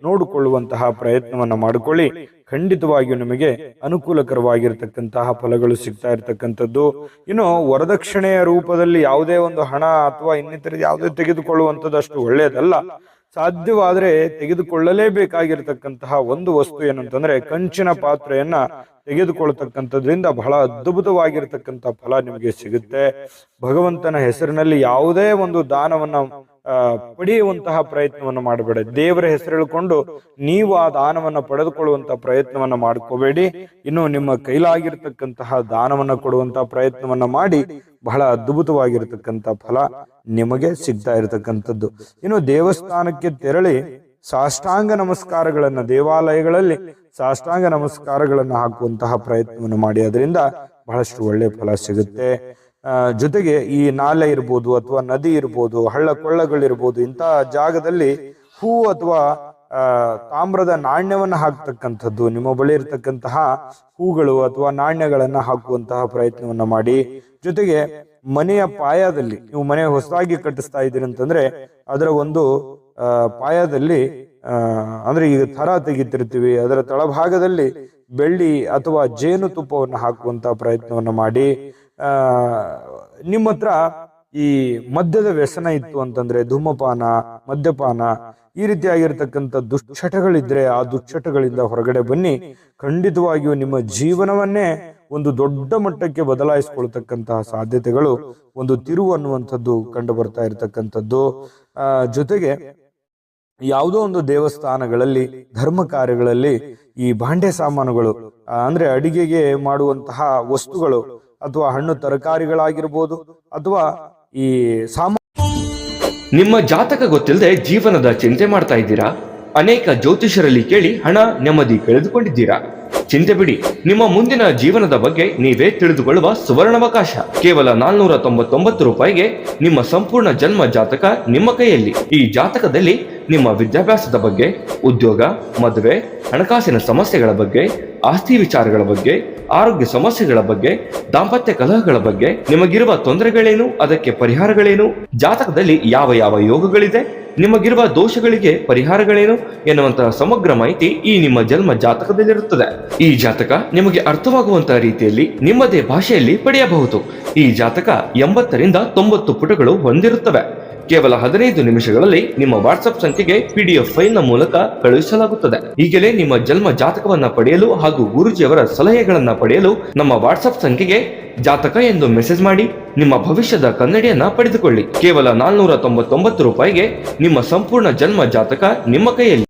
ನೋಡಿಕೊಳ್ಳುವಂತಹ ಪ್ರಯತ್ನವನ್ನ ಮಾಡಿಕೊಳ್ಳಿ. ಖಂಡಿತವಾಗಿಯೂ ನಿಮಗೆ ಅನುಕೂಲಕರವಾಗಿರ್ತಕ್ಕಂತಹ ಫಲಗಳು ಸಿಗ್ತಾ ಇರತಕ್ಕಂಥದ್ದು. ಇನ್ನು ವರದಕ್ಷಿಣೆಯ ರೂಪದಲ್ಲಿ ಯಾವುದೇ ಒಂದು ಹಣ ಅಥವಾ ಇನ್ನಿತರ ಯಾವುದೇ ತೆಗೆದುಕೊಳ್ಳುವಂಥದ್ದು ಅಷ್ಟು ಒಳ್ಳೆಯದಲ್ಲ. ಸಾಧ್ಯವಾದರೆ ತೆಗೆದುಕೊಳ್ಳಲೇಬೇಕಾಗಿರ್ತಕ್ಕಂತಹ ಒಂದು ವಸ್ತು ಏನಂತಂದ್ರೆ ಕಂಚಿನ ಪಾತ್ರೆಯನ್ನ ತೆಗೆದುಕೊಳ್ಳತಕ್ಕಂಥದ್ರಿಂದ ಬಹಳ ಅದ್ಭುತವಾಗಿರ್ತಕ್ಕಂಥ ಫಲ ನಿಮಗೆ ಸಿಗುತ್ತೆ. ಭಗವಂತನ ಹೆಸರಿನಲ್ಲಿ ಯಾವುದೇ ಒಂದು ದಾನವನ್ನ ಪಡೆಯುವಂತಹ ಪ್ರಯತ್ನವನ್ನು ಮಾಡಬೇಡಿ. ದೇವರ ಹೆಸರು ಹೇಳಿಕೊಂಡು ನೀವು ಆ ದಾನವನ್ನ ಪಡೆದುಕೊಳ್ಳುವಂತಹ ಪ್ರಯತ್ನವನ್ನ ಮಾಡ್ಕೋಬೇಡಿ. ಇನ್ನು ನಿಮ್ಮ ಕೈಲಾಗಿರ್ತಕ್ಕಂತಹ ದಾನವನ್ನ ಕೊಡುವಂತಹ ಪ್ರಯತ್ನವನ್ನ ಮಾಡಿ ಬಹಳ ಅದ್ಭುತವಾಗಿರ್ತಕ್ಕಂಥ ಫಲ ನಿಮಗೆ ಸಿಗ್ತಾ ಇರತಕ್ಕಂಥದ್ದು. ಇನ್ನು ದೇವಸ್ಥಾನಕ್ಕೆ ತೆರಳಿ ಸಾಷ್ಟಾಂಗ ನಮಸ್ಕಾರಗಳನ್ನ ದೇವಾಲಯಗಳಲ್ಲಿ ಸಾಷ್ಟಾಂಗ ನಮಸ್ಕಾರಗಳನ್ನ ಹಾಕುವಂತಹ ಪ್ರಯತ್ನವನ್ನು ಮಾಡಿ, ಅದರಿಂದ ಬಹಳಷ್ಟು ಒಳ್ಳೆಯ ಫಲ ಸಿಗುತ್ತೆ. ಜೊತೆಗೆ ಈ ನಾಲೆ ಇರ್ಬೋದು ಅಥವಾ ನದಿ ಇರ್ಬೋದು, ಹಳ್ಳ ಕೊಳ್ಳಗಳಿರ್ಬೋದು, ಇಂತಹ ಜಾಗದಲ್ಲಿ ಹೂ ಅಥವಾ ತಾಮ್ರದ ನಾಣ್ಯವನ್ನ ಹಾಕ್ತಕ್ಕಂಥದ್ದು, ನಿಮ್ಮ ಬಳಿ ಇರತಕ್ಕಂತಹ ಹೂಗಳು ಅಥವಾ ನಾಣ್ಯಗಳನ್ನ ಹಾಕುವಂತಹ ಪ್ರಯತ್ನವನ್ನ ಮಾಡಿ. ಜೊತೆಗೆ ಮನೆಯ ಪಾಯದಲ್ಲಿ, ನೀವು ಮನೆ ಹೊಸದಾಗಿ ಕಟ್ಟಿಸ್ತಾ ಇದ್ದೀರಿ ಅಂತಂದ್ರೆ ಅದರ ಒಂದು ಪಾಯದಲ್ಲಿ ಅಂದ್ರೆ ಈಗ ಥರ ತೆಗಿತಿರ್ತೀವಿ, ಅದರ ತಳಭಾಗದಲ್ಲಿ ಬೆಳ್ಳಿ ಅಥವಾ ಜೇನು ತುಪ್ಪವನ್ನು ಹಾಕುವಂತಹ ಪ್ರಯತ್ನವನ್ನ ಮಾಡಿ. ನಿಮ್ಮ ಹತ್ರ ಈ ಮದ್ಯದ ವ್ಯಸನ ಇತ್ತು ಅಂತಂದ್ರೆ ಧೂಮಪಾನ, ಮದ್ಯಪಾನ ಈ ರೀತಿಯಾಗಿರ್ತಕ್ಕಂಥ ದುಶ್ಚಟಗಳಿದ್ರೆ ಆ ದುಶ್ಚಟಗಳಿಂದ ಹೊರಗಡೆ ಬನ್ನಿ. ಖಂಡಿತವಾಗಿಯೂ ನಿಮ್ಮ ಜೀವನವನ್ನೇ ಒಂದು ದೊಡ್ಡ ಮಟ್ಟಕ್ಕೆ ಬದಲಾಯಿಸಿಕೊಳ್ತಕ್ಕಂತಹ ಸಾಧ್ಯತೆಗಳು, ಒಂದು ತಿರುವು ಅನ್ನುವಂಥದ್ದು ಕಂಡು ಬರ್ತಾ ಇರತಕ್ಕಂಥದ್ದು. ಜೊತೆಗೆ ಯಾವುದೋ ಒಂದು ದೇವಸ್ಥಾನಗಳಲ್ಲಿ ಧರ್ಮ ಕಾರ್ಯಗಳಲ್ಲಿ ಈ ಭಾಂಡೆ ಸಾಮಾನುಗಳು ಅಂದ್ರೆ ಅಡಿಗೆಗೆ ಮಾಡುವಂತಹ ವಸ್ತುಗಳು ಅಥವಾ ಹಣ್ಣು ತರಕಾರಿಗಳಾಗಿರ್ಬೋದು ಅಥವಾ ಈ ನಿಮ್ಮ ಜಾತಕ ಗೊತ್ತಿಲ್ಲದೆ ಜೀವನದ ಚಿಂತೆ ಮಾಡ್ತಾ ಇದ್ದೀರಾ? ಅನೇಕ ಜ್ಯೋತಿಷರಲ್ಲಿ ಕೇಳಿ ಹಣ ನೆಮ್ಮದಿ ಕಳೆದುಕೊಂಡಿದ್ದೀರಾ? ಚಿಂತೆ ಬಿಡಿ, ನಿಮ್ಮ ಮುಂದಿನ ಜೀವನದ ಬಗ್ಗೆ ನೀವೇ ತಿಳಿದುಕೊಳ್ಳುವ ಸುವರ್ಣಾವಕಾಶ. ಕೇವಲ 499 ರೂಪಾಯಿಗೆ ನಿಮ್ಮ ಸಂಪೂರ್ಣ ಜನ್ಮ ಜಾತಕ ನಿಮ್ಮ ಕೈಯಲ್ಲಿ. ಈ ಜಾತಕದಲ್ಲಿ ನಿಮ್ಮ ವಿದ್ಯಾಭ್ಯಾಸದ ಬಗ್ಗೆ, ಉದ್ಯೋಗ, ಮದುವೆ, ಹಣಕಾಸಿನ ಸಮಸ್ಯೆಗಳ ಬಗ್ಗೆ, ಆಸ್ತಿ ವಿಚಾರಗಳ ಬಗ್ಗೆ, ಆರೋಗ್ಯ ಸಮಸ್ಯೆಗಳ ಬಗ್ಗೆ, ದಾಂಪತ್ಯ ಕಲಹಗಳ ಬಗ್ಗೆ, ನಿಮಗಿರುವ ತೊಂದರೆಗಳೇನು, ಅದಕ್ಕೆ ಪರಿಹಾರಗಳೇನು, ಜಾತಕದಲ್ಲಿ ಯಾವ ಯಾವ ಯೋಗಗಳಿದೆ, ನಿಮಗಿರುವ ದೋಷಗಳಿಗೆ ಪರಿಹಾರಗಳೇನು ಎನ್ನುವಂತಹ ಸಮಗ್ರ ಮಾಹಿತಿ ಈ ನಿಮ್ಮ ಜನ್ಮ ಜಾತಕದಲ್ಲಿರುತ್ತದೆ. ಈ ಜಾತಕ ನಿಮಗೆ ಅರ್ಥವಾಗುವಂತಹ ರೀತಿಯಲ್ಲಿ ನಿಮ್ಮದೇ ಭಾಷೆಯಲ್ಲಿ ಪಡೆಯಬಹುದು. ಈ ಜಾತಕ 80ರಿಂದ 90 ಪುಟಗಳು ಹೊಂದಿರುತ್ತವೆ. ಕೇವಲ 15 ನಿಮಿಷಗಳಲ್ಲಿ ನಿಮ್ಮ ವಾಟ್ಸ್ಆಪ್ ಸಂಖ್ಯೆಗೆ PDF ಫೈಲ್ ನ ಮೂಲಕ ಕಳುಹಿಸಲಾಗುತ್ತದೆ. ಈಗಲೇ ನಿಮ್ಮ ಜನ್ಮ ಜಾತಕವನ್ನ ಪಡೆಯಲು ಹಾಗೂ ಗುರುಜಿಯವರ ಸಲಹೆಗಳನ್ನ ಪಡೆಯಲು ನಮ್ಮ ವಾಟ್ಸ್ಆಪ್ ಸಂಖ್ಯೆಗೆ ಜಾತಕ ಎಂದು ಮೆಸೇಜ್ ಮಾಡಿ ನಿಮ್ಮ ಭವಿಷ್ಯದ ಕನ್ನಡಿಯನ್ನ ಪಡೆದುಕೊಳ್ಳಿ. ಕೇವಲ 499 ರೂಪಾಯಿಗೆ ನಿಮ್ಮ ಸಂಪೂರ್ಣ ಜನ್ಮ ಜಾತಕ ನಿಮ್ಮ ಕೈಯಲ್ಲಿ.